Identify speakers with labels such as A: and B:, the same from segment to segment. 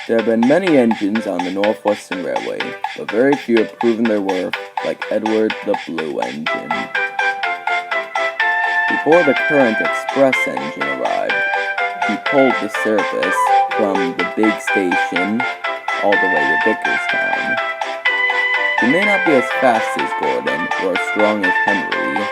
A: There have been many engines on the Northwestern Railway, but very few have proven their worth like Edward the Blue Engine. Before the current express engine arrived, he pulled the service from the big station all the way to Vickerstown. He may not be as fast as Gordon or as strong as Henry,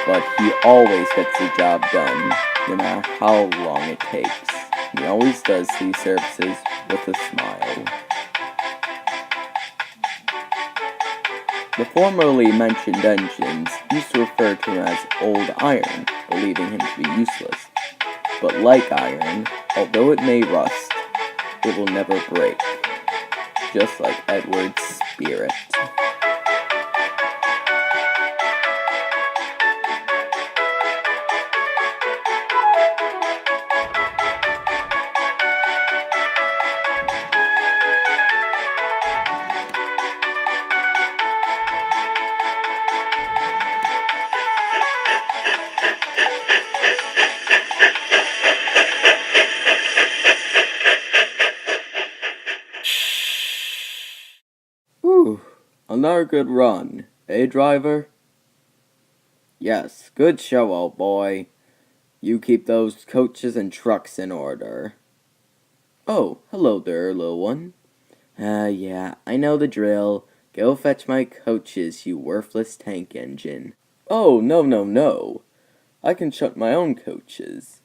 A: but he always gets the job done, no matter how long it takes. He always does these services with a smile. The formerly mentioned engines used to refer to him as Old Iron, believing him to be useless. But like iron, although it may rust, it will never break, just like Edward's spirit. Whew, another good run, eh, driver? Yes, good show, old boy. You keep those coaches and trucks in order. Oh, hello there, little one. Yeah, I know the drill. Go fetch my coaches, you worthless tank engine. Oh, no. I can shut my own coaches.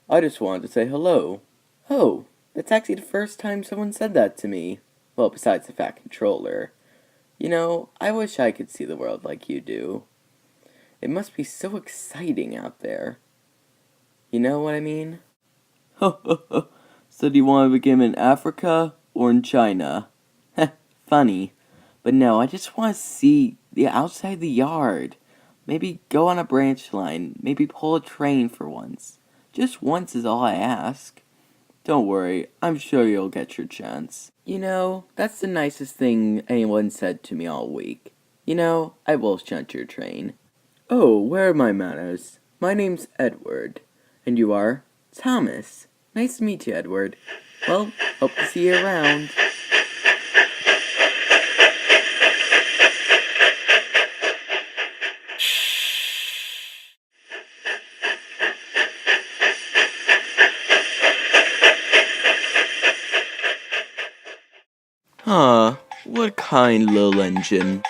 A: I just wanted to say hello. Oh, that's actually the first time someone said that to me. Well, besides the Fat Controller. You know, I wish I could see the world like you do. It must be so exciting out there. You know what I mean? So do you want to begin in Africa or in China? Funny. But no, I just want to see the outside the yard. Maybe go on a branch line. Maybe pull a train for once. Just once is all I ask. Don't worry, I'm sure you'll get your chance. You know, that's the nicest thing anyone said to me all week. You know, I will shunt your train. Oh, where are my manners? My name's Edward. And you are? Thomas. Nice to meet you, Edward. Well, hope to see you around. Huh, what kind little engine?